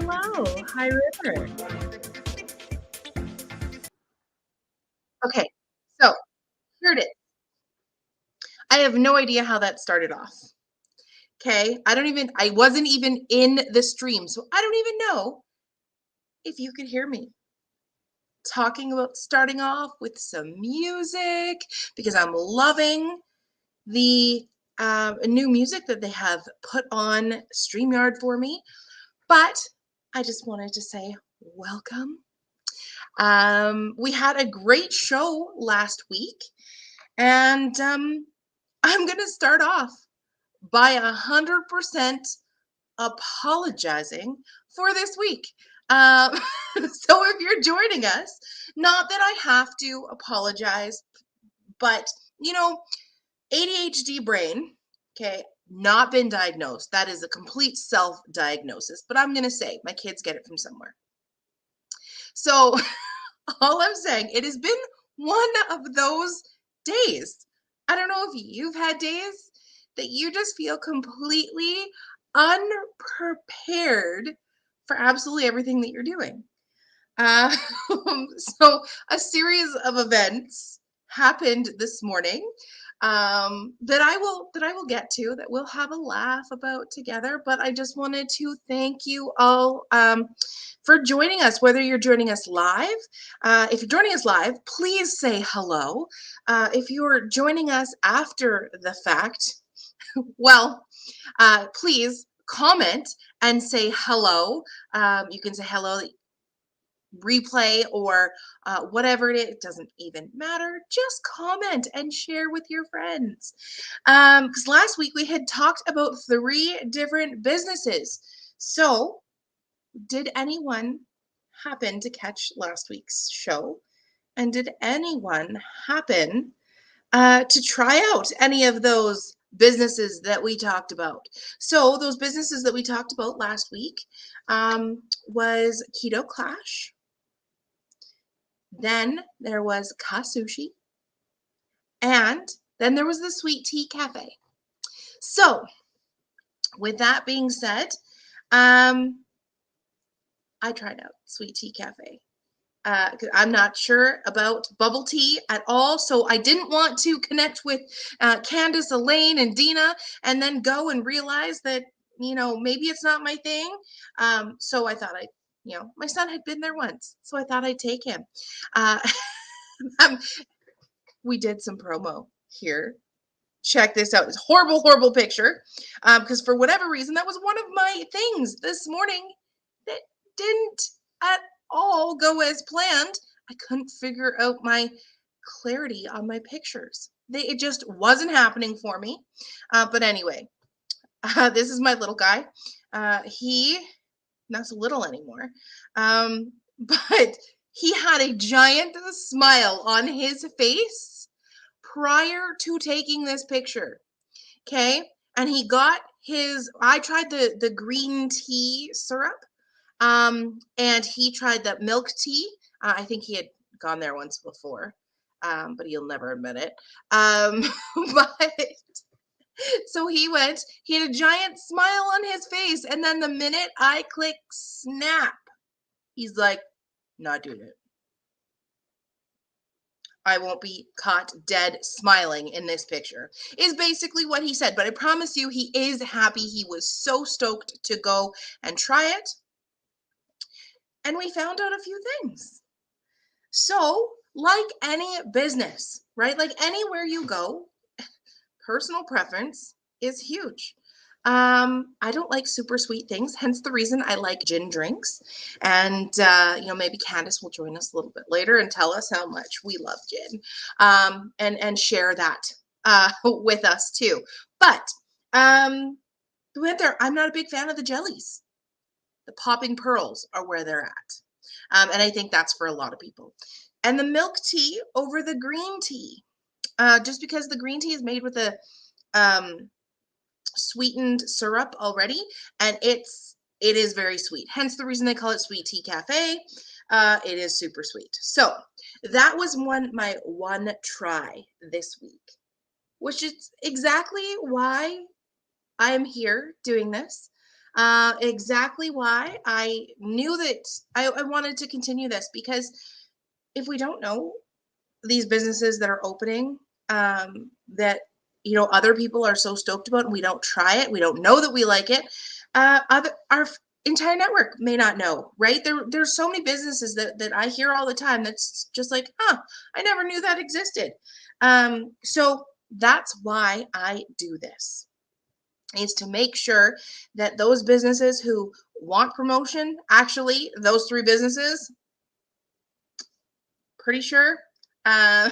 Hello. Hi, River. Okay, so here it is. I have no idea how that started off. Okay, I wasn't even in the stream, so I don't even know if you could hear me talking about starting off with some music because I'm loving the new music that they have put on StreamYard for me. But I just wanted to say welcome. We had a great show last week, and I'm going to start off by 100% apologizing for this week. Um, so if you're joining us, not that I have to apologize, but you know, ADHD brain, okay, not been diagnosed. That is a complete self diagnosis, but I'm going to say my kids get it from somewhere. So all I'm saying, it has been one of those days. I don't know if you've had days that you just feel completely unprepared for absolutely everything that you're doing. Uh, so a series of events happened this morning that I will get to, that we'll have a laugh about together. But I just wanted to thank you all for joining us, whether you're joining us live. If you're joining us live, please say hello. If you're joining us after the fact, well, please comment and say hello. You can say hello replay or whatever it is. It doesn't even matter. Just comment and share with your friends. Because last week we had talked about 3 different businesses. So did anyone happen to catch last week's show? And did anyone happen to try out any of those businesses that we talked about? So those businesses that we talked about last week was Keto Clash. Then there was Kasushi. And then there was the Sweet Tea Cafe. So with that being said, I tried out Sweet Tea Cafe. I'm not sure about bubble tea at all, so I didn't want to connect with Candace, Elaine, and Dina, and then go and realize that maybe it's not my thing. So I thought my son had been there once, so I thought I'd take him. Uh, we did some promo here. Check this out. It's horrible, horrible picture. Because for whatever reason, that was one of my things this morning that didn't at all go as planned. I couldn't figure out my clarity on my pictures. It just wasn't happening for me. But anyway, this is my little guy. He not so little anymore. But he had a giant smile on his face prior to taking this picture. Okay. And he got I tried the green tea syrup. And he tried the milk tea. I think he had gone there once before. But he'll never admit it. But so he had a giant smile on his face. And then the minute I click snap, he's like, not doing it. I won't be caught dead smiling in this picture, is basically what he said. But I promise you, he is happy. He was so stoked to go and try it. And we found out a few things. So, like any business, right? Like anywhere you go, personal preference is huge. I don't like super sweet things, hence the reason I like gin drinks. And maybe Candace will join us a little bit later and tell us how much we love gin, and share that with us too. But we went there. I'm not a big fan of the jellies. The popping pearls are where they're at, and I think that's for a lot of people. And the milk tea over the green tea, just because the green tea is made with a sweetened syrup already, and it is very sweet, hence the reason they call it Sweet Tea Cafe. It is super sweet. So that was my one try this week, which is exactly why I'm here doing this. Exactly why I knew that I wanted to continue this, because if we don't know these businesses that are opening, that other people are so stoked about, and we don't try it, we don't know that we like it, other our entire network may not know, right? There's so many businesses that I hear all the time that's just like, huh, I never knew that existed. So that's why I do this, is to make sure that those businesses who want promotion, actually those three businesses, pretty sure, uh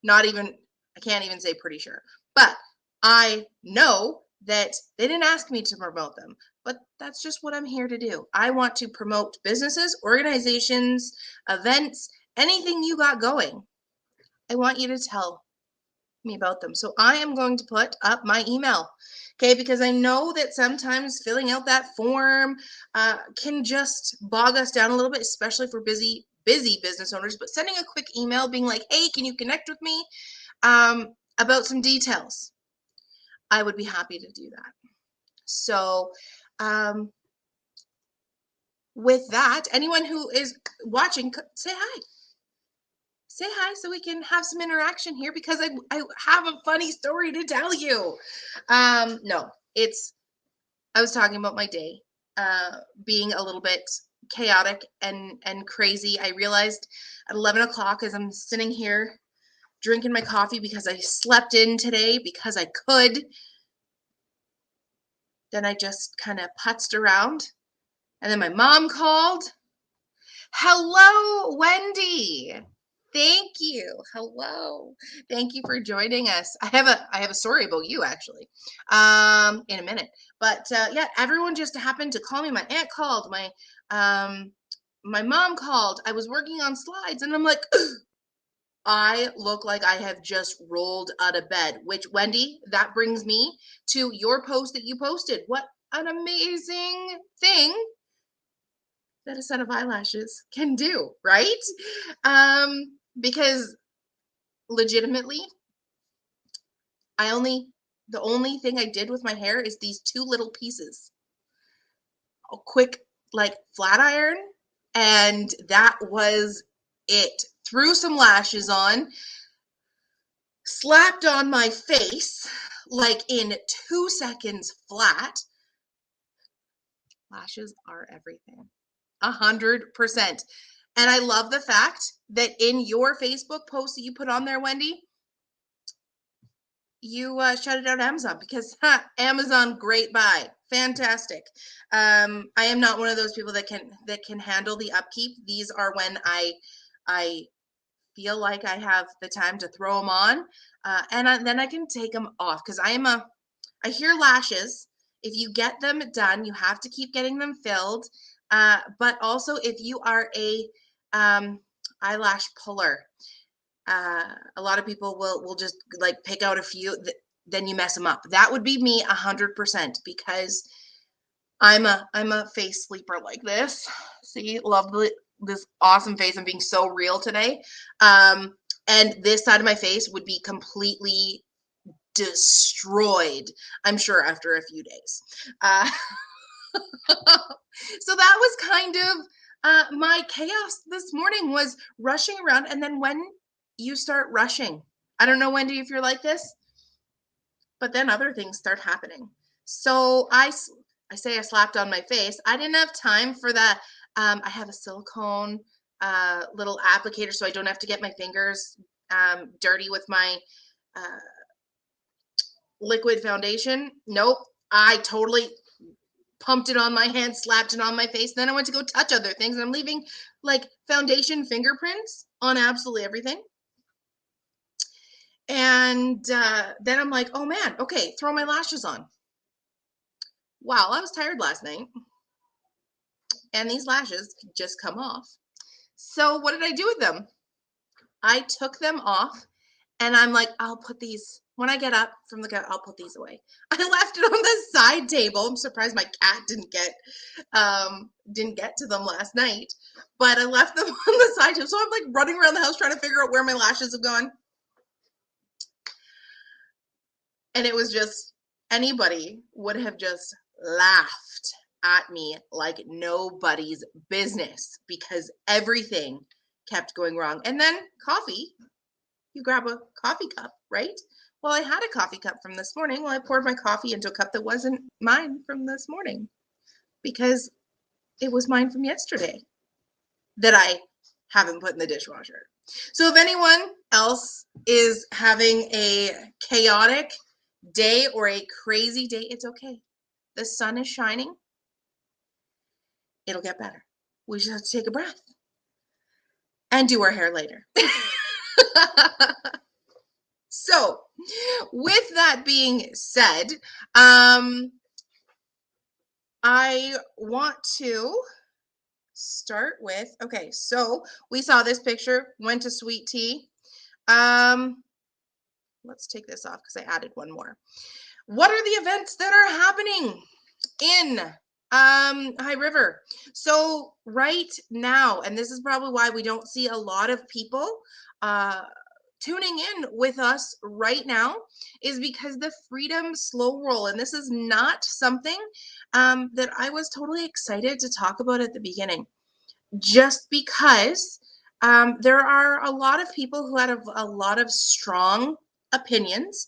not even, I can't even say pretty sure, but I know that they didn't ask me to promote them, but that's just what I'm here to do. I want to promote businesses, organizations, events, anything you got going. I want you to tell me about them. So I am going to put up my email. Okay, because I know that sometimes filling out that form can just bog us down a little bit, especially for busy business owners. But sending a quick email being like, hey, can you connect with me about some details? I would be happy to do that. So um, with that, anyone who is watching, say hi so we can have some interaction here, because I have a funny story to tell you. No, it's, I was talking about my day being a little bit chaotic and crazy. I realized at 11 o'clock, as I'm sitting here drinking my coffee because I slept in today because I could, then I just kind of putzed around, and then my mom called. Hello, Wendy. Thank you. Hello. Thank you for joining us. I have a story about you, actually, in a minute. But yeah, everyone just happened to call me. My aunt called. My mom called. I was working on slides, and I'm like, I look like I have just rolled out of bed. Which, Wendy, that brings me to your post that you posted. What an amazing thing that a set of eyelashes can do, right? Because legitimately, I only the only thing I did with my hair is these two little pieces. A quick, like, flat iron, and that was it. Threw some lashes on, slapped on my face like in 2 seconds flat. Lashes are everything. 100%. And I love the fact that in your Facebook post that you put on there, Wendy, you shouted out Amazon, because Amazon, great buy, fantastic. I am not one of those people that can handle the upkeep. These are when I feel like I have the time to throw them on, and then I can take them off, because I hear lashes. If you get them done, you have to keep getting them filled. But also, if you are a eyelash puller, a lot of people will just like pick out a few, then you mess them up. That would be me 100%, because I'm a face sleeper like this. See, love this awesome face. I'm being so real today. And this side of my face would be completely destroyed, I'm sure, after a few days. So that was kind of my chaos this morning, was rushing around. And then when you start rushing, I don't know, Wendy, if you're like this, but then other things start happening. So I say I slapped on my face. I didn't have time for that. I have a silicone little applicator, so I don't have to get my fingers dirty with my uh, liquid foundation. Nope. I totally pumped it on my hand, slapped it on my face. Then I went to go touch other things, and I'm leaving like foundation fingerprints on absolutely everything. And then I'm like, oh man, okay, throw my lashes on. Wow, I was tired last night, and these lashes just come off. So what did I do with them? I took them off, and I'm like, I'll put these when I get up from the couch. I'll put these away. I left it on the side table. I'm surprised my cat didn't get to them last night, but I left them on the side table. So I'm like running around the house trying to figure out where my lashes have gone. And it was just, anybody would have just laughed at me like nobody's business because everything kept going wrong. And then coffee, you grab a coffee cup, right? Well, I had a coffee cup from this morning. Well, I poured my coffee into a cup that wasn't mine from this morning because it was mine from yesterday that I haven't put in the dishwasher. So if anyone else is having a chaotic day or a crazy day, it's okay. The sun is shining. It'll get better. We just have to take a breath and do our hair later. So, with that being said, I want to start with, okay, so we saw this picture, went to Sweet Tea. Let's take this off because I added one more. What are the events that are happening in High River? So right now, and this is probably why we don't see a lot of people tuning in with us right now, is because the Freedom Slow Roll, and this is not something that I was totally excited to talk about at the beginning, just because there are a lot of people who have a lot of strong opinions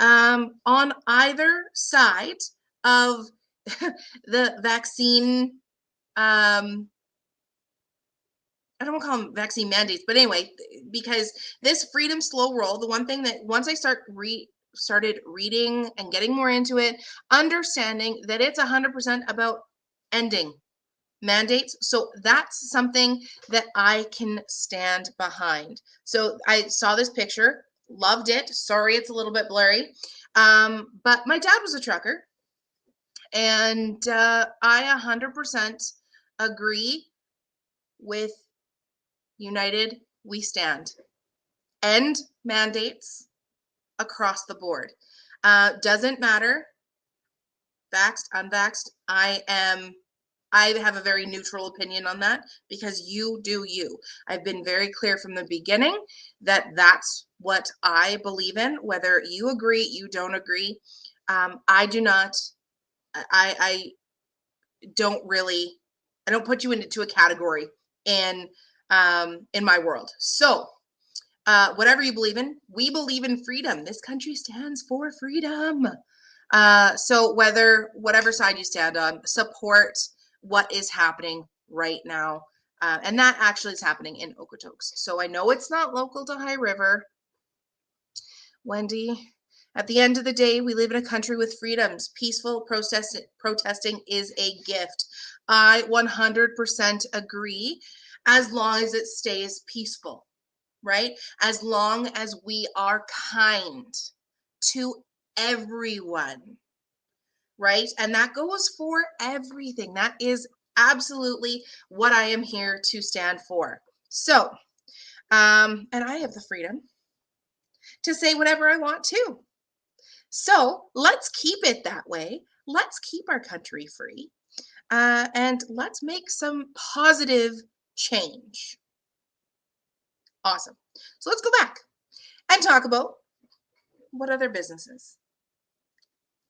on either side of the vaccine. I don't want to call them vaccine mandates, but anyway, because this Freedom Slow Roll, the one thing that once I started reading and getting more into it, understanding that it's 100% about ending mandates. So that's something that I can stand behind. So I saw this picture, loved it. Sorry, it's a little bit blurry. But my dad was a trucker, and I 100% agree with United We Stand. End mandates across the board. Doesn't matter, vaxxed, unvaxxed. I have a very neutral opinion on that because you do you. I've been very clear from the beginning that that's what I believe in. Whether you agree, you don't agree. I do not. I don't really. I don't put you into a category in my world. So whatever you believe in, we believe in freedom. This country stands for freedom. So whatever side you stand on, support what is happening right now. And that actually is happening in Okotoks. So I know it's not local to High River. Wendy, at the end of the day, we live in a country with freedoms. Peaceful protesting is a gift. I 100% agree, as long as it stays peaceful, right? As long as we are kind to everyone, right? And that goes for everything. That is absolutely what I am here to stand for. So, and I have the freedom to say whatever I want to. So let's keep it that way. Let's keep our country free. And let's make some positive change. Awesome. So let's go back and talk about what other businesses.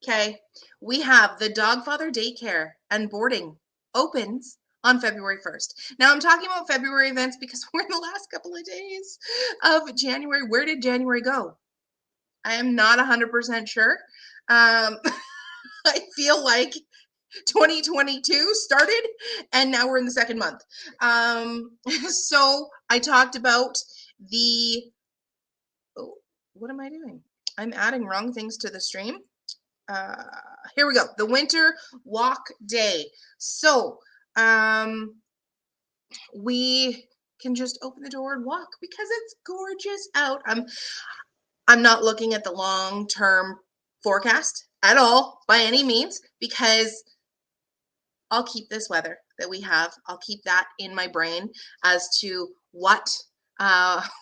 Okay, we have the Dogfather Daycare and Boarding opens on February 1st. Now I'm talking about February events because we're in the last couple of days of January. Where did January go? I am not 100% sure. I feel like 2022 started and now we're in the second month. So I talked about the, oh, what am I doing? I'm adding wrong things to the stream. Here we go. The Winter Walk Day. So we can just open the door and walk because it's gorgeous out. I'm not looking at the long-term forecast at all by any means because I'll keep this weather that we have. I'll keep that in my brain as to what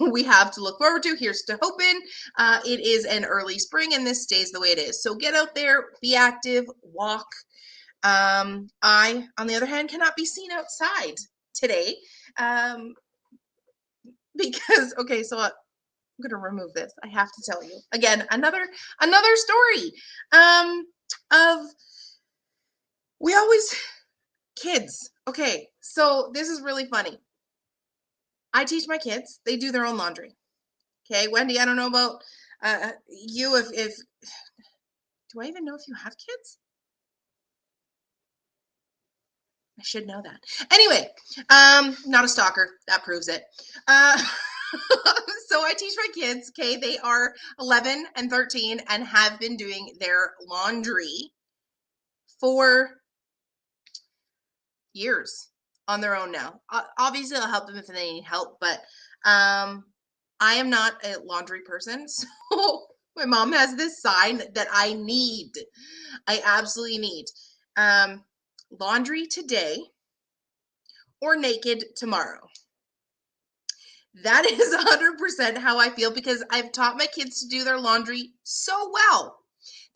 we have to look forward to. Here's to hoping. It is an early spring and this stays the way it is. So get out there, be active, walk. I, on the other hand, cannot be seen outside today because, okay, so I'm going to remove this. I have to tell you again, another story of, we always Kids. Okay, so this is really funny. I teach my kids. They do their own laundry. Okay, Wendy, I don't know about you if do I even know if you have kids? I should know that. Anyway, not a stalker. That proves it. Uh, so I teach my kids, okay? They are 11 and 13 and have been doing their laundry for years on their own now. Obviously, I'll help them if they need help, but I am not a laundry person. So my mom has this sign that I need. I absolutely need. Laundry today or naked tomorrow. That is 100% how I feel because I've taught my kids to do their laundry so well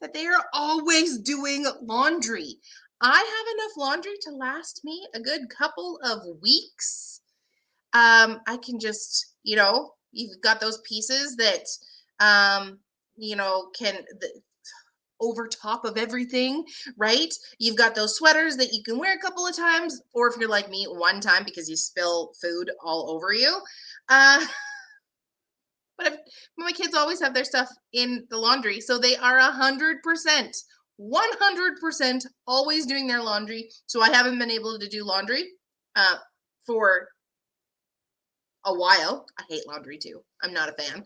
that they are always doing laundry. I have enough laundry to last me a good couple of weeks. I can just, you've got those pieces that, can over top of everything, right? You've got those sweaters that you can wear a couple of times, or if you're like me, one time because you spill food all over you. Uh, but my kids always have their stuff in the laundry, so they are 100% always doing their laundry. So I haven't been able to do laundry for a while. I hate laundry too. I'm not a fan.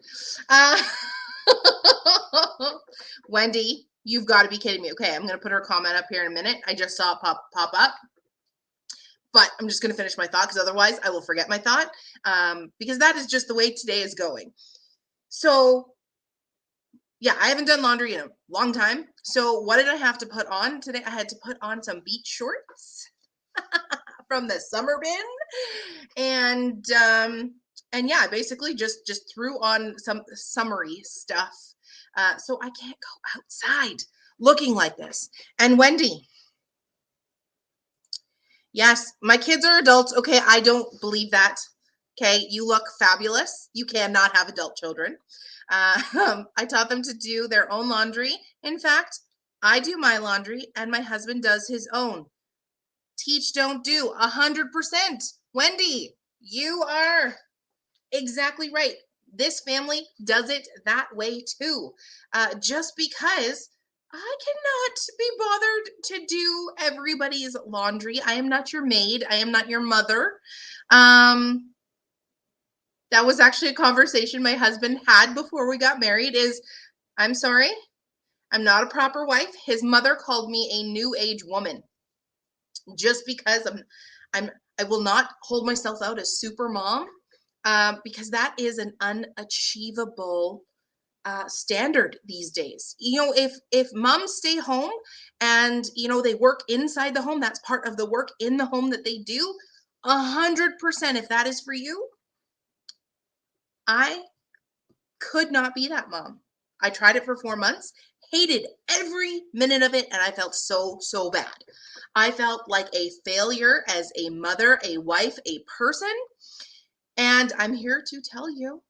Wendy, you've got to be kidding me. Okay, I'm going to put her comment up here in a minute. I just saw it pop up. But I'm just going to finish my thought because otherwise I will forget my thought because that is just the way today is going. So, yeah, I haven't done laundry in a long time. So what did I have to put on today? I had to put on some beach shorts from the summer bin. And yeah, I basically just threw on some summery stuff. So I can't go outside looking like this. And Wendy, yes, my kids are adults. Okay, I don't believe that. Okay, you look fabulous. You cannot have adult children. I taught them to do their own laundry. In fact, I do my laundry and my husband does his own. Teach, don't do. 100%. Wendy, you are exactly right. This family does it that way too. Just because I cannot be bothered to do everybody's laundry. I am not your maid. I am not your mother. That was actually a conversation my husband had before we got married is, I'm sorry, I'm not a proper wife. His mother called me a new age woman just because I will not hold myself out as super mom because that is an unachievable standard these days. If moms stay home and they work inside the home, that's part of the work in the home that they do. 100%. If that is for you, I could not be that mom. I tried it for 4 months, hated every minute of it, and I felt so bad. I felt like a failure as a mother, a wife, a person. And I'm here to tell you,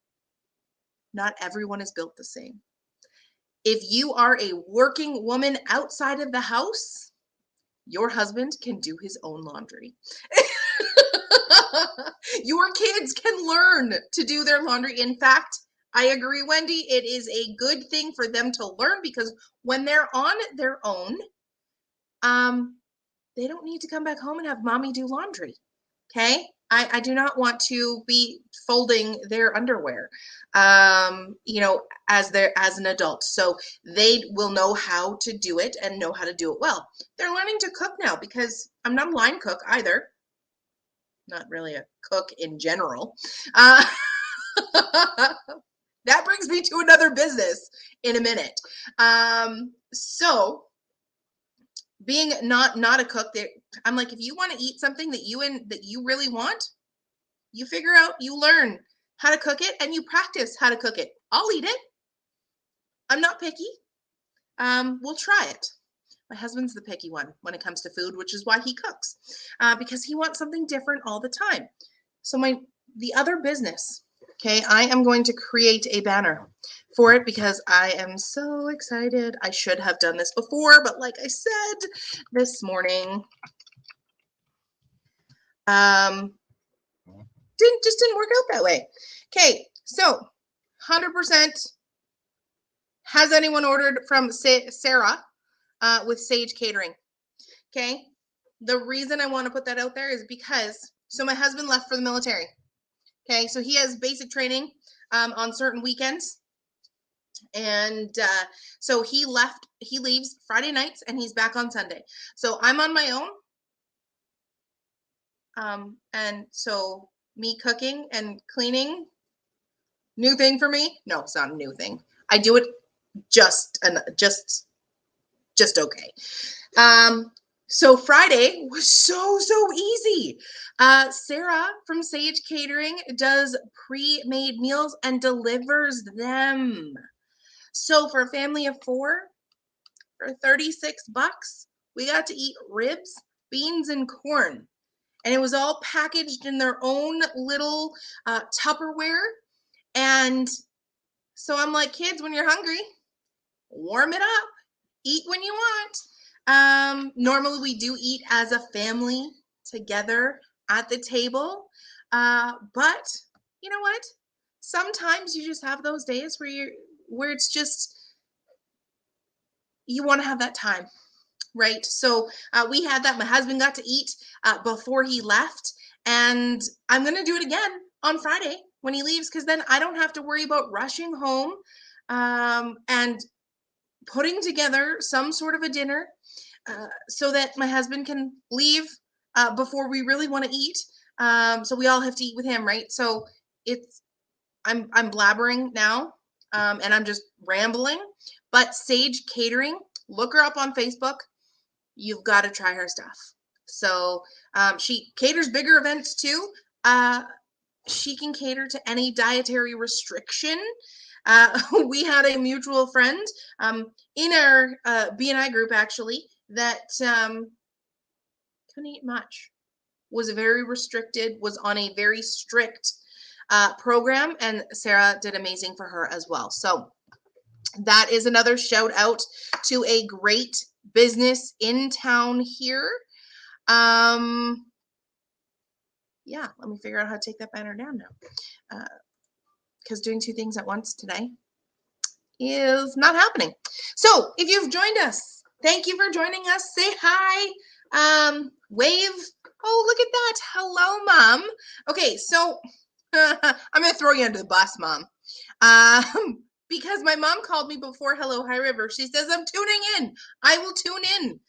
not everyone is built the same. If you are a working woman outside of the house, your husband can do his own laundry. Your kids can learn to do their laundry. In fact, I agree, Wendy, it is a good thing for them to learn because when they're on their own, they don't need to come back home and have mommy do laundry. Okay. I do not want to be folding their underwear, as an adult. So they will know how to do it and know how to do it well. They're learning to cook now because I'm not a line cook either. Not really a cook in general. That brings me to another business in a minute. So being not a cook, I'm like, if you want to eat something that you really want, you figure out, you learn how to cook it and you practice how to cook it. I'll eat it. I'm not picky. We'll try it. My husband's the picky one when it comes to food, which is why he cooks, because he wants something different all the time. So the other business, okay, I am going to create a banner for it because I am so excited. I should have done this before, but like I said this morning, Didn't work out that way. Okay, so 100%. Has anyone ordered from Sarah with Sage Catering? Okay. The reason I want to put that out there is because my husband left for the military. Okay, so he has basic training on certain weekends, and so he leaves Friday nights and he's back on Sunday. So I'm on my own, and so me cooking and cleaning, new thing for me. No, it's not a new thing. I do it just okay. So Friday was so easy. Sarah from Sage Catering does pre-made meals and delivers them. So for a family of 4, for $36, we got to eat ribs, beans, and corn. And it was all packaged in their own little Tupperware. And so I'm like, kids, when you're hungry, warm it up, eat when you want. Normally we do eat as a family together at the table. But you know what? Sometimes you just have those days where it's just, you want to have that time, right? So we had that. My husband got to eat before he left, and I'm going to do it again on Friday when he leaves, because then I don't have to worry about rushing home and putting together some sort of a dinner so that my husband can leave before we really want to eat. So we all have to eat with him, right? So I'm blabbering now, and I'm just rambling. But Sage Catering, look her up on Facebook. You've got to try her stuff. So she caters bigger events too. She can cater to any dietary restriction. We had a mutual friend in our B&I group, actually, that couldn't eat much, was very restricted, was on a very strict program, and Sarah did amazing for her as well. So that is another shout out to a great business in town here. Yeah, let me figure out how to take that banner down now, because doing 2 things at once today is not happening. So if you've joined us, thank you for joining us. Say hi, wave. Oh, look at that. Hello, Mom. Okay, so I'm going to throw you under the bus, Mom. Because my mom called me before Hello High River. She says, I'm tuning in. I will tune in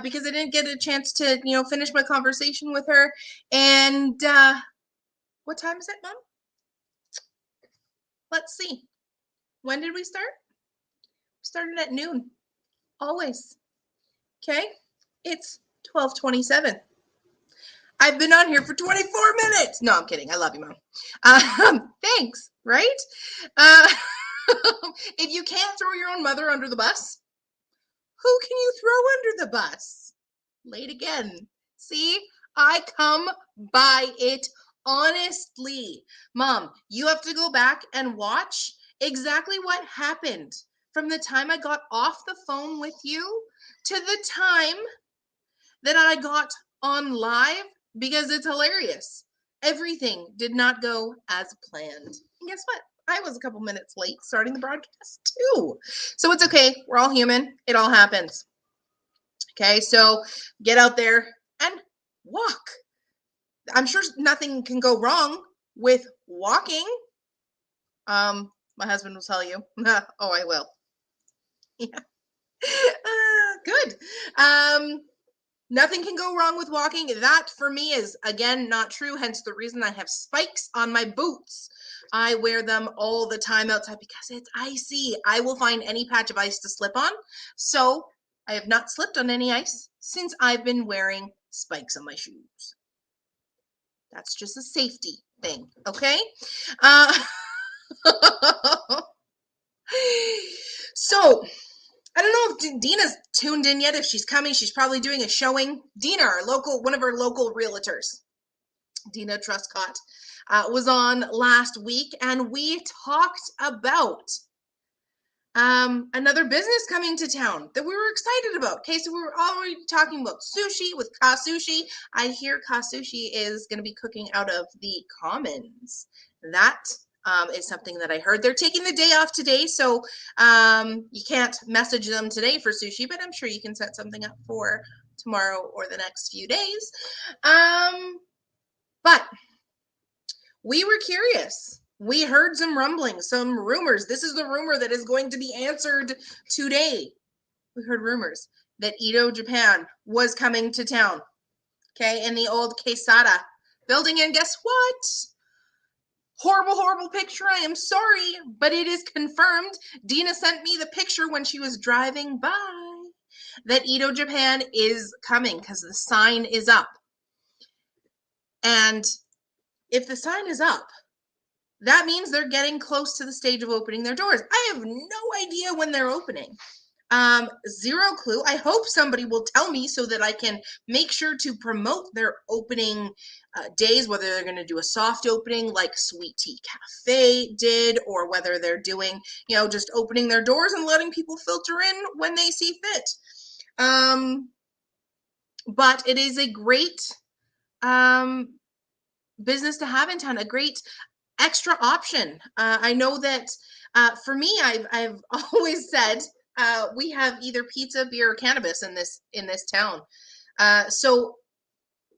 because I didn't get a chance to, finish my conversation with her. And what time is it, Mom? Let's see. When did we start? We started at noon. Always. Okay? It's 12:27. I've been on here for 24 minutes. No, I'm kidding. I love you, Mom. Thanks, right? If you can't throw your own mother under the bus, who can you throw under the bus? Late again. See, I come by it honestly. Mom, you have to go back and watch exactly what happened from the time I got off the phone with you to the time that I got on live, because it's hilarious. Everything did not go as planned. And guess what? I was a couple minutes late starting the broadcast too. So it's okay. We're all human. It all happens. Okay, so get out there and walk. I'm sure nothing can go wrong with walking. My husband will tell you. Oh, I will. Yeah. Good. Nothing can go wrong with walking. That for me is, again, not true. Hence the reason I have spikes on my boots. I wear them all the time outside because it's icy. I will find any patch of ice to slip on. So I have not slipped on any ice since I've been wearing spikes on my shoes. That's just a safety thing, okay? So I don't know if Dina's tuned in yet. If she's coming, she's probably doing a showing. Dina, one of our local realtors, Dina Truscott, was on last week, and we talked about Another business coming to town that we were excited about. Okay, so we were already talking about sushi with Ka Sushi. I hear Ka Sushi is going to be cooking out of the Commons. That is something that I heard. They're taking the day off today, so you can't message them today for sushi, but I'm sure you can set something up for tomorrow or the next few days. But we were curious. We heard some rumblings, some rumors. This is the rumor that is going to be answered today. We heard rumors that Edo Japan was coming to town, okay, in the old Quesada building. And guess what? Horrible, horrible picture. I am sorry, but it is confirmed. Dina sent me the picture when she was driving by that Edo Japan is coming because the sign is up. And if the sign is up, that means they're getting close to the stage of opening their doors. I have no idea when they're opening. Zero clue. I hope somebody will tell me so that I can make sure to promote their opening days, whether they're going to do a soft opening like Sweet Tea Cafe did, or whether they're doing, just opening their doors and letting people filter in when they see fit. But it is a great business to have in town, a great extra option. I know that for me, I've always said we have either pizza, beer, or cannabis in this town. So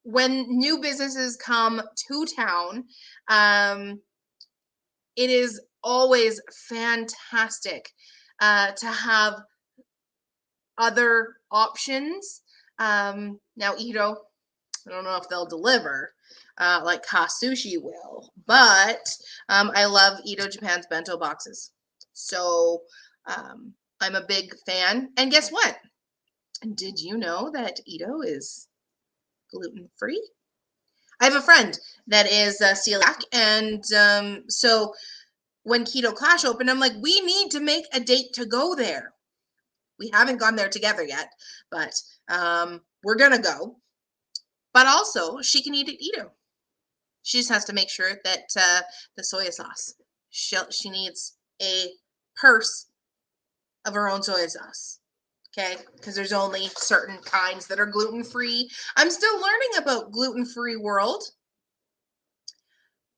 when new businesses come to town, it is always fantastic to have other options. Now, Edo, I don't know if they'll deliver like Ka Sushi will, but I love Edo Japan's bento boxes. So I'm a big fan. And guess what? Did you know that Edo is gluten-free? I have a friend that is celiac, and so when Keto Clash opened, I'm like, we need to make a date to go there. We haven't gone there together yet, but we're gonna go. But also, she can eat at Edo. She just has to make sure that the soy sauce, she needs a purse of her own soy sauce, okay? Because there's only certain kinds that are gluten-free. I'm still learning about gluten-free world.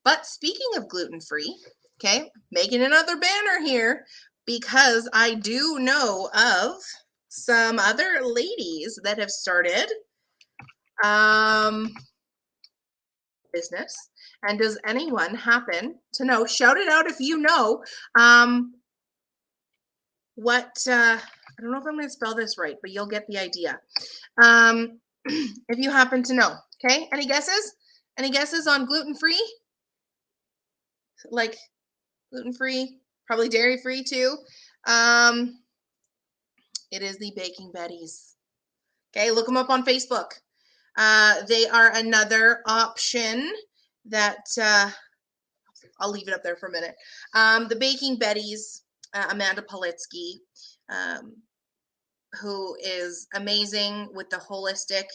But speaking of gluten-free, okay, making another banner here because I do know of some other ladies that have started business. And does anyone happen to know, shout it out if you know, what, I don't know if I'm going to spell this right, but you'll get the idea. If you happen to know, okay? Any guesses? Any guesses on gluten-free? Like gluten-free, probably dairy-free too. It is the Baking Betties. Okay, look them up on Facebook. They are another option that I'll leave it up there for a minute. The Baking Betties, Amanda Politsky, who is amazing with the holistic.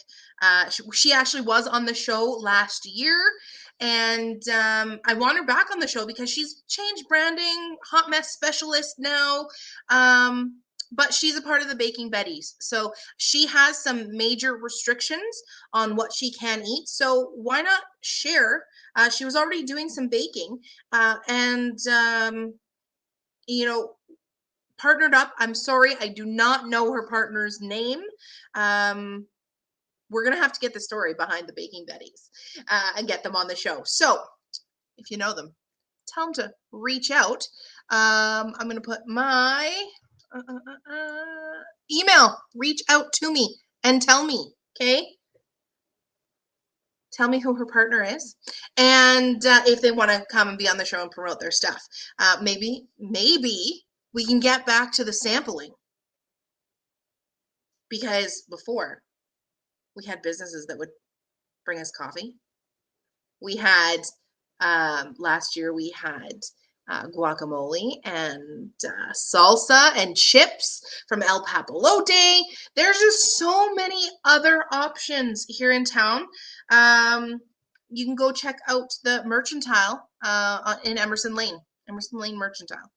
She actually was on the show last year, and I want her back on the show because she's changed branding, hot mess specialist now. But she's a part of the Baking Betties. So she has some major restrictions on what she can eat. So why not share? She was already doing some baking and, partnered up. I'm sorry, I do not know her partner's name. We're going to have to get the story behind the Baking Betties and get them on the show. So if you know them, tell them to reach out. I'm going to put my email. Reach out to me and tell me, okay? Tell me who her partner is, and if they want to come and be on the show and promote their stuff. Maybe we can get back to the sampling, because before we had businesses that would bring us coffee. We had last year we had guacamole and salsa and chips from El Papalote. There's just so many other options here in town. You can go check out the Mercantile in Emerson Lane Mercantile.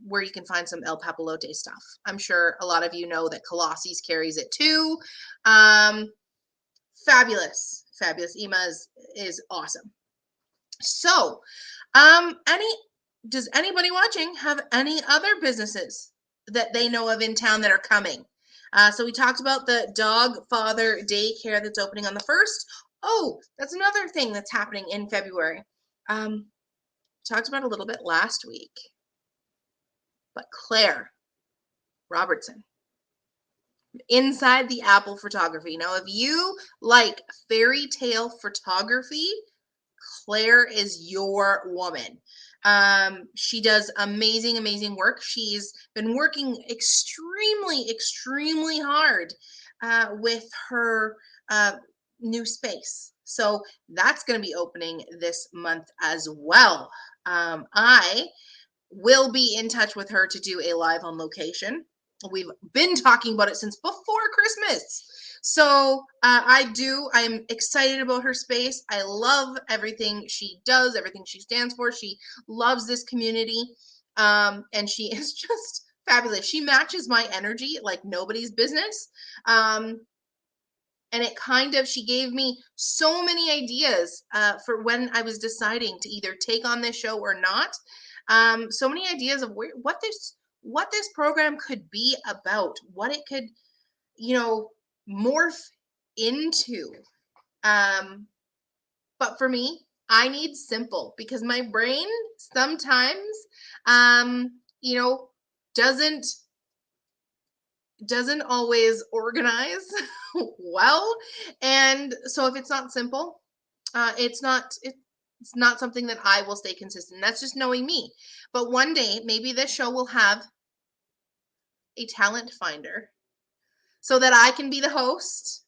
where you can find some El Papalote stuff. I'm sure a lot of you know that Colossi's carries it too. Fabulous, fabulous. Ema is awesome. So, does anybody watching have any other businesses that they know of in town that are coming? So we talked about the dog father daycare that's opening on the 1st. Oh, that's another thing that's happening in February. Talked about a little bit last week, but Claire Robertson, Inside the Apple Photography. Now, if you like fairy tale photography, Claire is your woman. She does amazing work. She's been working extremely hard with her new space. So that's going to be opening this month as well. I will be in touch with her to do a live on location. We've been talking about it since before Christmas. So I'm excited about her space. I love everything she does, everything she stands for. She loves this community. And she is just fabulous. She matches my energy like nobody's business. And she gave me so many ideas for when I was deciding to either take on this show or not. So many ideas of what this program could be about, what it could, morph into. But for me, I need simple because my brain sometimes, doesn't always organize well. And so if it's not simple, it's not something that I will stay consistent. That's just knowing me. But one day, maybe this show will have a talent finder so that I can be the host.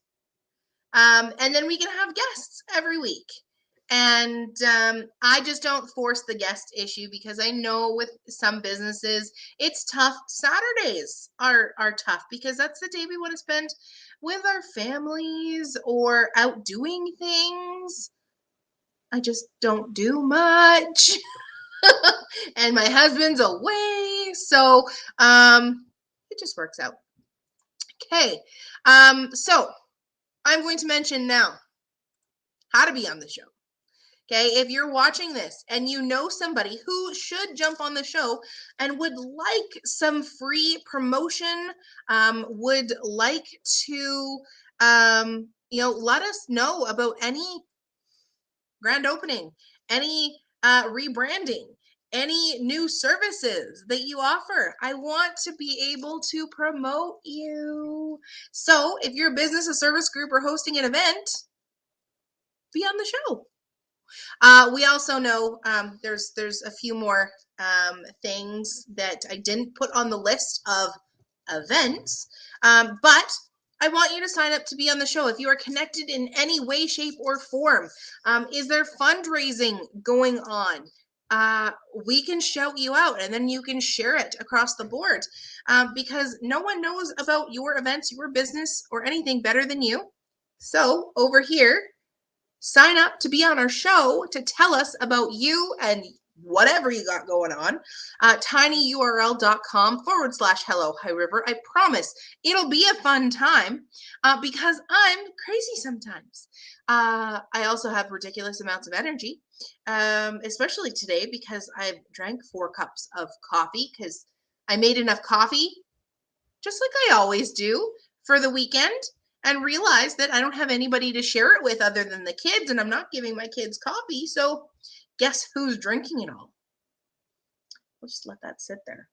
And then we can have guests every week. And I just don't force the guest issue because I know with some businesses, it's tough. Saturdays are tough because that's the day we want to spend with our families or out doing things. I just don't do much. And my husband's away. So it just works out. Okay. So I'm going to mention now how to be on the show. Okay, if you're watching this and you know somebody who should jump on the show and would like some free promotion, would like to, let us know about any grand opening, any rebranding, any new services that you offer. I want to be able to promote you. So if you're a business, a service group, or hosting an event, be on the show. We also know there's a few more things that I didn't put on the list of events, but I want you to sign up to be on the show if you are connected in any way, shape, or form. Is there fundraising going on? We can shout you out and then you can share it across the board because no one knows about your events, your business, or anything better than you. So over here, sign up to be on our show to tell us about you and whatever you got going on. tinyurl.com/hello high river. I promise it'll be a fun time because I'm crazy sometimes. I also have ridiculous amounts of energy, especially today because I've drank 4 cups of coffee because I made enough coffee, just like I always do, for the weekend, and realized that I don't have anybody to share it with other than the kids, and I'm not giving my kids coffee. So guess who's drinking it all? We'll just let that sit there.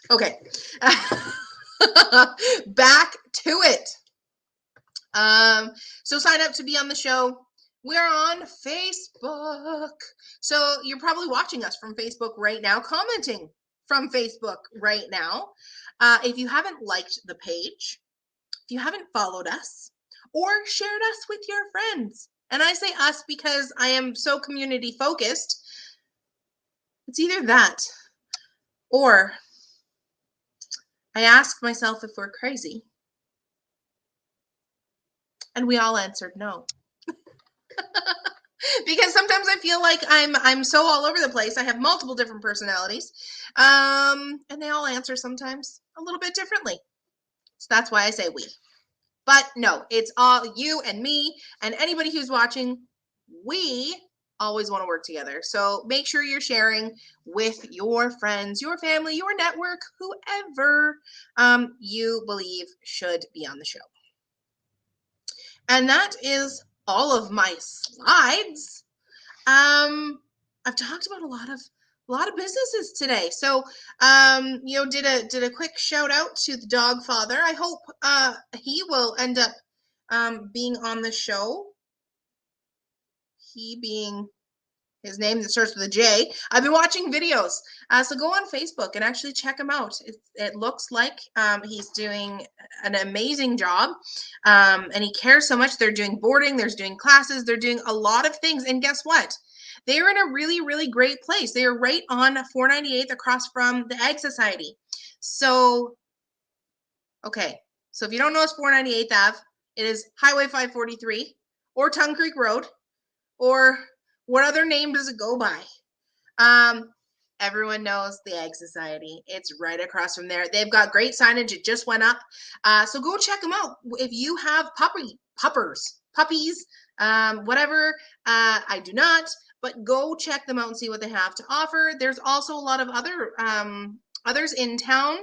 Okay. Back to it. So sign up to be on the show. We're on Facebook. So you're probably watching us from Facebook right now, commenting from Facebook right now. If you haven't liked the page, if you haven't followed us or shared us with your friends, and I say us because I am so community focused, it's either that or I ask myself if we're crazy. And we all answered no. because sometimes I feel like I'm so all over the place. I have multiple different personalities, and they all answer sometimes a little bit differently. So that's why I say we. But no, it's all you and me and anybody who's watching. We always want to work together. So make sure you're sharing with your friends, your family, your network, whoever you believe should be on the show. And that is all of my slides. I've talked about a lot of businesses today. So did a quick shout out to the dog father. I hope he will end up being on the show. He being his name that starts with a J. I've been watching videos. So go on Facebook and actually check him out. It looks like he's doing an amazing job. And he cares so much. They're doing boarding, they're doing classes, they're doing a lot of things. And guess what? They are in a really, really great place. They are right on 498th across from the Ag Society. So, okay. So if you don't know it's 498th Ave, it is Highway 543 or Tongue Creek Road, or what other name does it go by? Everyone knows the Ag Society. It's right across from there. They've got great signage. It just went up. So go check them out. If you have puppies, whatever, I do not, but go check them out and see what they have to offer. There's also a lot of other others in town.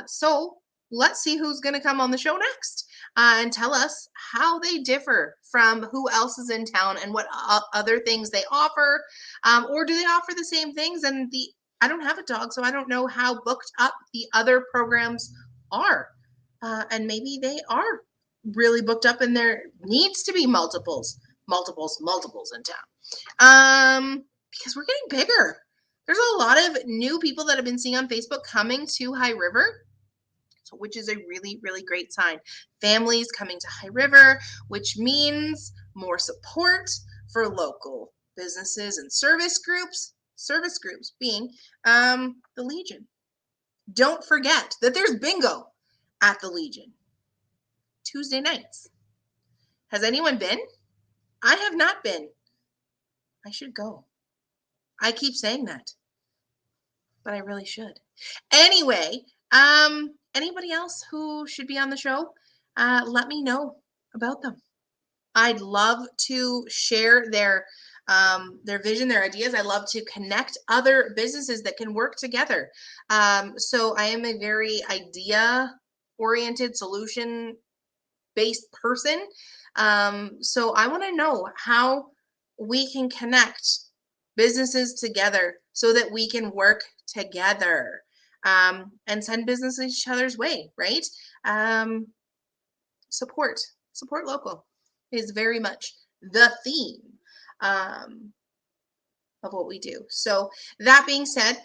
So let's see who's going to come on the show next and tell us how they differ from who else is in town and what other things they offer, or do they offer the same things? And I don't have a dog, so I don't know how booked up the other programs are, and maybe they are really booked up, and there needs to be multiples in town, because we're getting bigger. There's a lot of new people that have been seeing on Facebook coming to High River, which is a really, really great sign. Families coming to High River, which means more support for local businesses and service groups being the Legion. Don't forget that there's bingo at the Legion Tuesday nights. Has anyone been? I have not been. I should go. I keep saying that, but I really should. Anyway, anybody else who should be on the show, let me know about them. I'd love to share their vision, their ideas. I love to connect other businesses that can work together. So I am a very idea-oriented, solution-based person. So I want to know how we can connect businesses together so that we can work together, and send business each other's way, right? Support local is very much the theme of what we do. So that being said,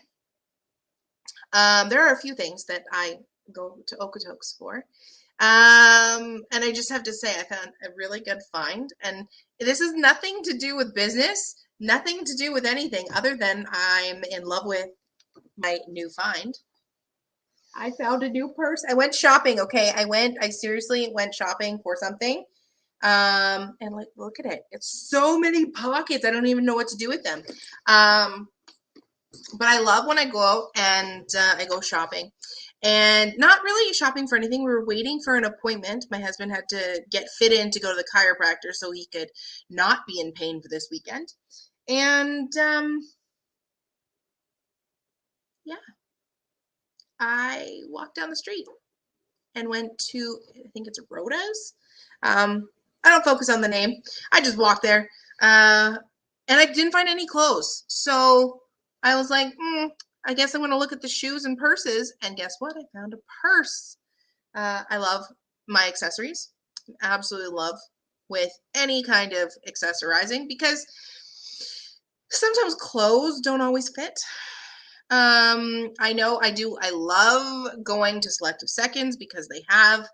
there are a few things that I go to Okotoks for. And I just have to say, I found a really good find. And this is nothing to do with business, nothing to do with anything other than I'm in love with my new find. I found a new purse. I went shopping. Okay. I seriously went shopping for something. And like, look at it. It's so many pockets. I don't even know what to do with them. But I love when I go out and I go shopping, and not really shopping for anything. We were waiting for an appointment. My husband had to get fit in to go to the chiropractor so he could not be in pain for this weekend. And yeah, I walked down the street and went to, I think it's Rhoda's. I don't focus on the name. I just walked there, and I didn't find any clothes. So I was like, I guess I'm going to look at the shoes and purses. And guess what? I found a purse. I love my accessories. Absolutely love with any kind of accessorizing, because sometimes clothes don't always fit. I know I do. I love going to Selective Seconds because they have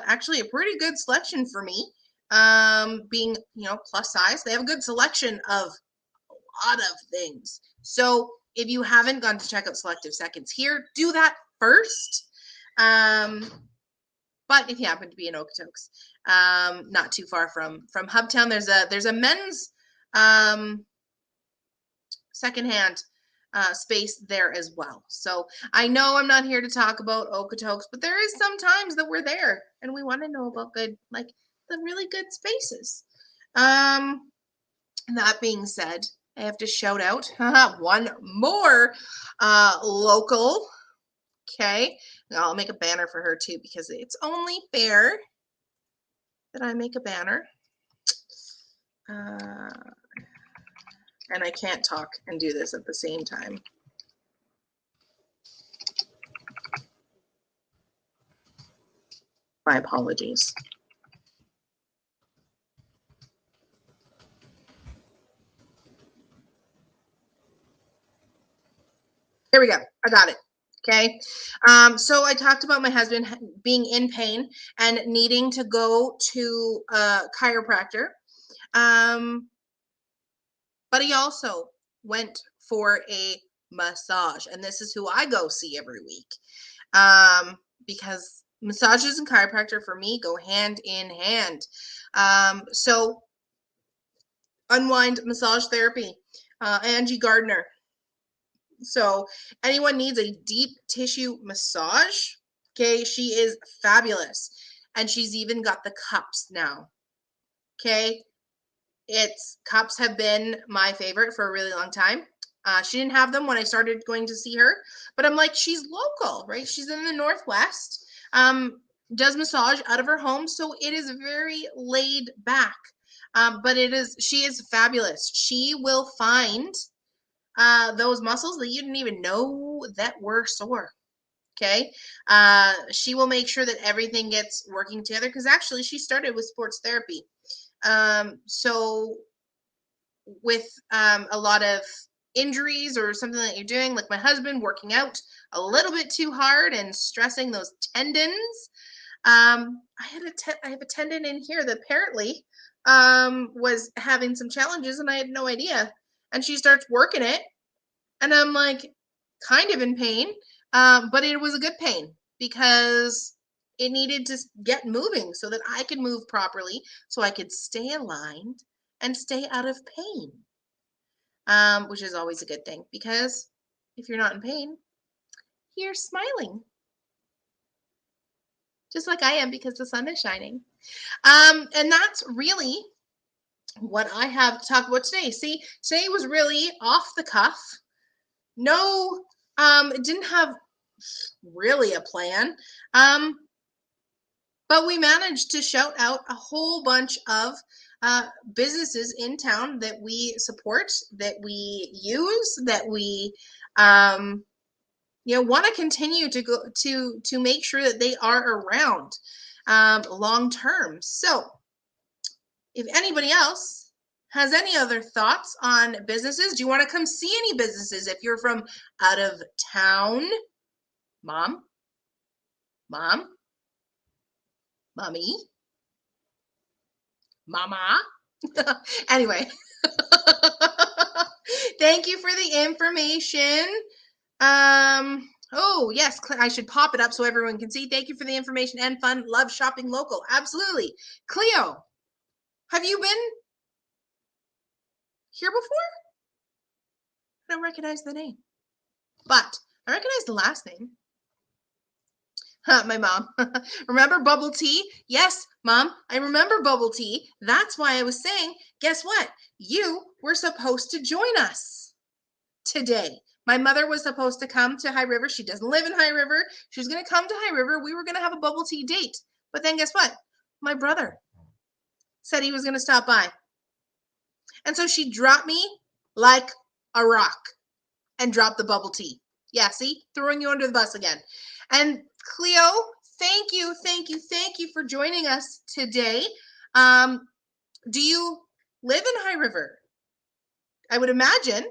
actually a pretty good selection for me. Being, plus size, they have a good selection of a lot of things. So if you haven't gone to check out Selective Seconds here, do that first. but if you happen to be in Okotoks, not too far from Hubtown, there's a men's secondhand space there as well. So I know I'm not here to talk about Okotoks, but there is some times that we're there and we want to know about good, like the really good spaces. That being said, I have to shout out one more local. Okay, I'll make a banner for her too because it's only fair that I make a banner. And I can't talk and do this at the same time. My apologies. Here we go. I got it. Okay. So I talked about my husband being in pain and needing to go to a chiropractor. But he also went for a massage, and this is who I go see every week. Because massages and chiropractor for me go hand in hand. So Unwind Massage Therapy, Angie Gardner. So anyone needs a deep tissue massage, okay, she is fabulous. And she's even got the cups now. Okay. Cups have been my favorite for a really long time. She didn't have them when I started going to see her, but I'm like, she's local, right? She's in the Northwest, does massage out of her home. So it is very laid back. But she is fabulous. She will find those muscles that you didn't even know that were sore. Okay. She will make sure that everything gets working together because actually she started with sports therapy. So with a lot of injuries or something that you're doing, like my husband working out a little bit too hard and stressing those tendons. I have a tendon in here that apparently was having some challenges and I had no idea. And she starts working it and I'm like kind of in pain, but it was a good pain because it needed to get moving so that I could move properly so I could stay aligned and stay out of pain, which is always a good thing because if you're not in pain, you're smiling. Just like I am because the sun is shining. And that's really what I have to talk about today. See, today was really off the cuff. No, it didn't have really a plan. But we managed to shout out a whole bunch of businesses in town that we support, that we use, that we want to continue to go to make sure that they are around long term. So if anybody else has any other thoughts on businesses, do you want to come see any businesses if you're from out of town? Mommy, mama. Anyway, thank you for the information. Oh, yes, I should pop it up so everyone can see. Thank you for the information and fun. Love shopping local. Absolutely. Cleo, have you been here before? I don't recognize the name, but I recognize the last name. My mom. Remember bubble tea? Yes, Mom, I remember bubble tea. That's why I was saying, guess what? You were supposed to join us today. My mother was supposed to come to High River. She doesn't live in High River. She was going to come to High River. We were going to have a bubble tea date. But then guess what? My brother said he was going to stop by. And so she dropped me like a rock and dropped the bubble tea. Yeah, see? Throwing you under the bus again. And Cleo, thank you for joining us today. Do you live in High River? I would imagine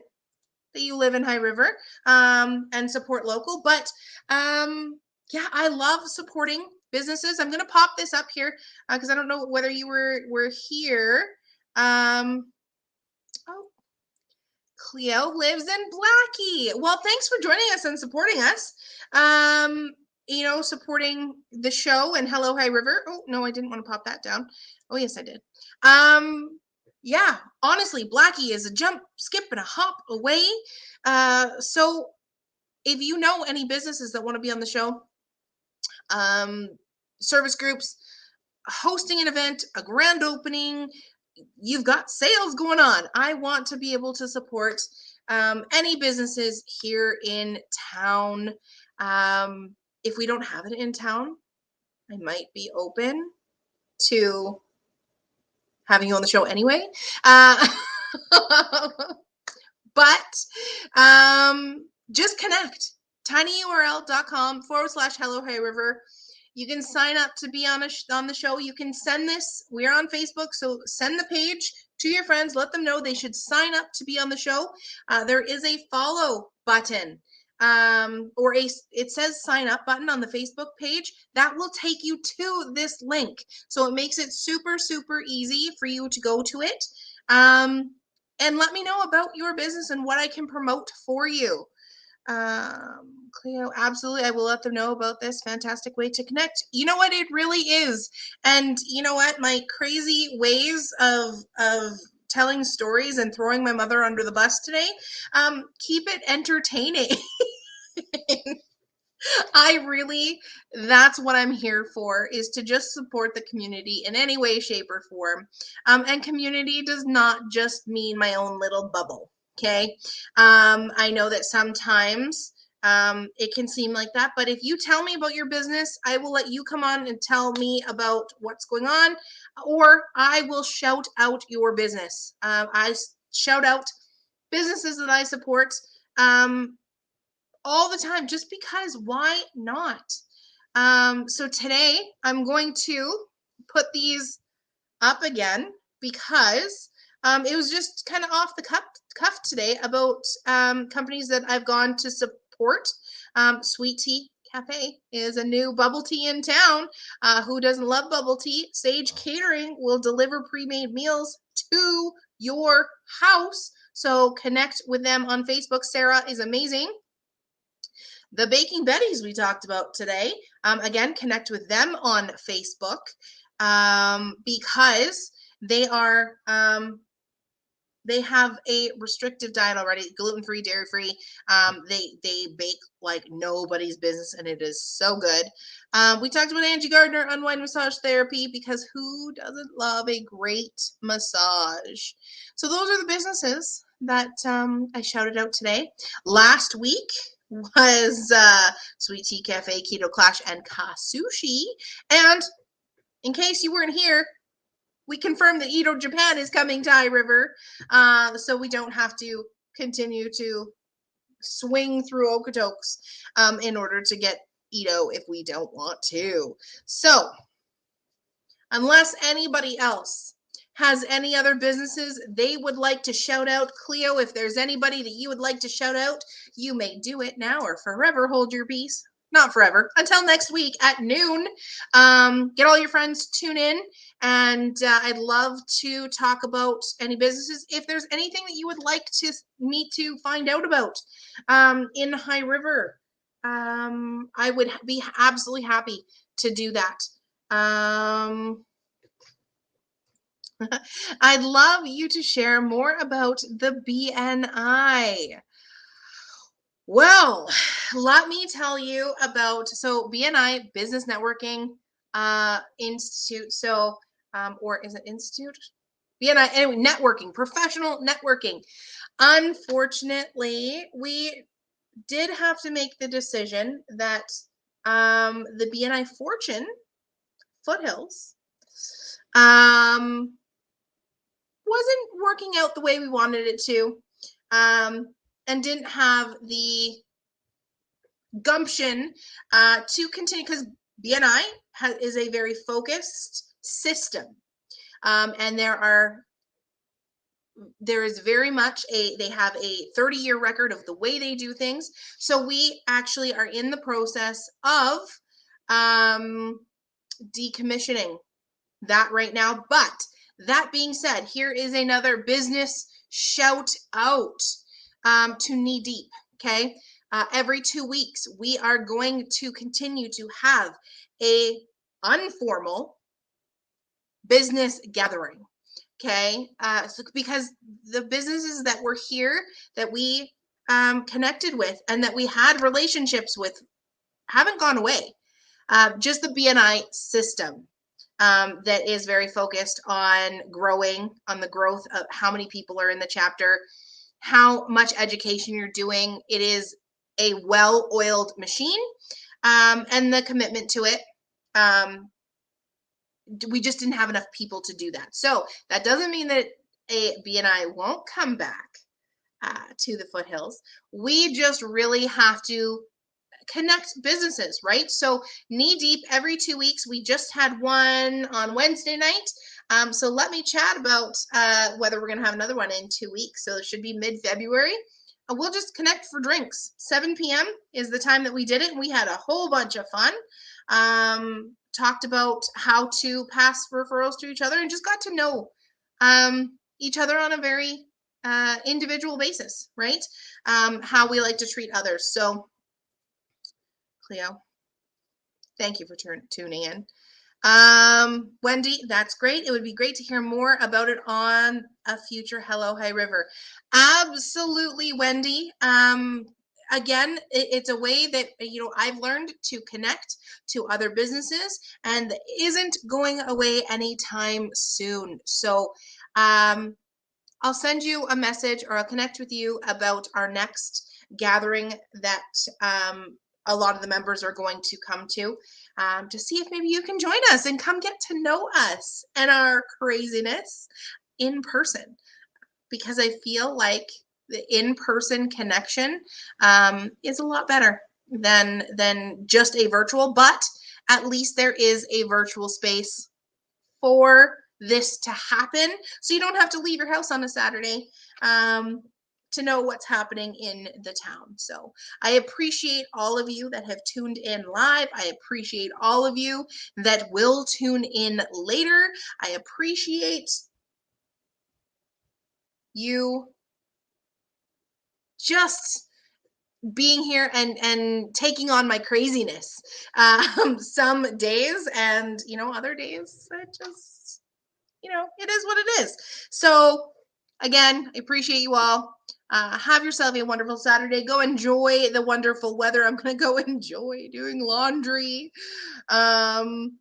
that you live in High River and support local, but yeah, I love supporting businesses. I'm going to pop this up here because I don't know whether you were here. Oh, Cleo lives in Blackie. Well, thanks for joining us and supporting us. you know, supporting the show and Hello High River. Oh, no, I didn't want to pop that down. Oh, yes, I did. Yeah, honestly, Blackie is a jump, skip, and a hop away. So if you know any businesses that want to be on the show, service groups, hosting an event, a grand opening, you've got sales going on. I want to be able to support any businesses here in town. If we don't have it in town, I might be open to having you on the show anyway. But just connect. tinyurl.com/Hello High River. You can sign up to be on the show. You can send this. We're on Facebook, so send the page to your friends. Let them know they should sign up to be on the show. There is a follow button, or it says sign up button on the Facebook page. That will take you to this link. So it makes it super, super easy for you to go to it. And let me know about your business and what I can promote for you. Cleo, absolutely. I will let them know about this fantastic way to connect. You know what? It really is. And you know what? My crazy ways of telling stories and throwing my mother under the bus today, keep it entertaining. That's what I'm here for, is to just support the community in any way, shape, or form. And community does not just mean my own little bubble. Okay. I know that sometimes it can seem like that, but if you tell me about your business, I will let you come on and tell me about what's going on, or I will shout out your business. I shout out businesses that I support all the time, just because why not? So today I'm going to put these up again because it was just kind of off the cuff today about companies that I've gone to support. Sweet Tea Cafe is a new bubble tea in town. Who doesn't love bubble tea? Sage Catering will deliver pre-made meals to your house. So connect with them on Facebook. Sarah is amazing. The Baking Betties we talked about today. Again, connect with them on Facebook because they are they have a restrictive diet already, gluten-free, dairy-free. They bake like nobody's business, and it is so good. We talked about Angie Gardner, Unwind Massage Therapy, because who doesn't love a great massage? So those are the businesses that I shouted out today. Last week was Sweet Tea Cafe, Keto Clash, and Kasushi. And in case you weren't here, we confirmed that Edo Japan is coming to High River, so we don't have to continue to swing through Okotoks in order to get Edo if we don't want to. So, unless anybody else has any other businesses they would like to shout out, Cleo, if there's anybody that you would like to shout out, you may do it now or forever hold your peace. Not forever. Until next week at noon. Get all your friends, tune in, and I'd love to talk about any businesses. If there's anything that you would like me to find out about in High River, I would be absolutely happy to do that. I'd love you to share more about the BNI. Well, let me tell you about, so BNI, Business Networking Institute. So, or is it Institute? BNI, anyway, networking, professional networking. Unfortunately, we did have to make the decision that the BNI Fortune Foothills wasn't working out the way we wanted it to. And didn't have the gumption to continue, because BNI is a very focused system, and there is very much they have a 30-year record of the way they do things. So we actually are in the process of decommissioning that right now. But that being said, here is another business shout out to Knee Deep. Okay. every 2 weeks, we are going to continue to have a informal business gathering. Okay. So because the businesses that were here that we connected with and that we had relationships with haven't gone away. Just the BNI system that is very focused on growing, on the growth of how many people are in the chapter, how much education you're doing. It is a well-oiled machine, and the commitment to it. We just didn't have enough people to do that. So that doesn't mean that a BNI won't come back to the foothills. We just really have to connect businesses, right? So knee deep every 2 weeks. We just had one on Wednesday night. So let me chat about whether we're going to have another one in 2 weeks. So it should be mid-February. We'll just connect for drinks. 7 p.m. is the time that we did it. We had a whole bunch of fun. Talked about how to pass referrals to each other and just got to know each other on a very individual basis, right? How we like to treat others. So Cleo, thank you for tuning in. Wendy, that's great. It would be great to hear more about it on a future Hello High River. Absolutely, Wendy. Again, it's a way that I've learned to connect to other businesses and isn't going away anytime soon. So I'll send you a message or I'll connect with you about our next gathering that a lot of the members are going to come to see if maybe you can join us and come get to know us and our craziness in person, because I feel like the in-person connection is a lot better than just a virtual, but at least there is a virtual space for this to happen, so you don't have to leave your house on a Saturday to know what's happening in the town. So I appreciate all of you that have tuned in live. I appreciate all of you that will tune in later. I appreciate you just being here and taking on my craziness some days, and other days it just it is what it is. So again, I appreciate you all. Have yourself a wonderful Saturday. Go enjoy the wonderful weather. I'm going to go enjoy doing laundry. And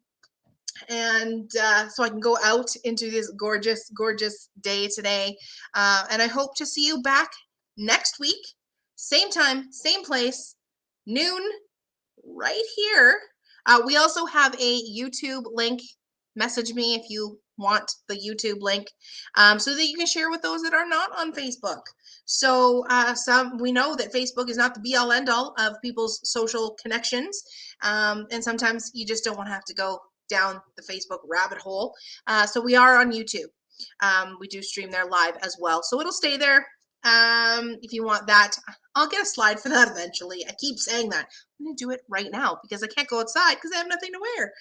so I can go out into this gorgeous, gorgeous day today. And I hope to see you back next week. Same time, same place, noon, right here. We also have a YouTube link. Message me if you want the YouTube link so that you can share with those that are not on Facebook. So we know that Facebook is not the be-all end-all of people's social connections, and sometimes you just don't want to have to go down the Facebook rabbit hole. So we are on YouTube. We do stream there live as well, so it'll stay there. If you want that, I'll get a slide for that eventually. I keep saying that. I'm going to do it right now because I can't go outside because I have nothing to wear.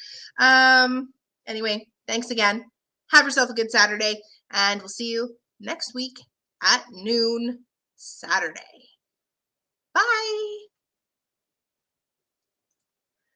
Anyway, thanks again. Have yourself a good Saturday, and we'll see you next week at noon Saturday. Bye.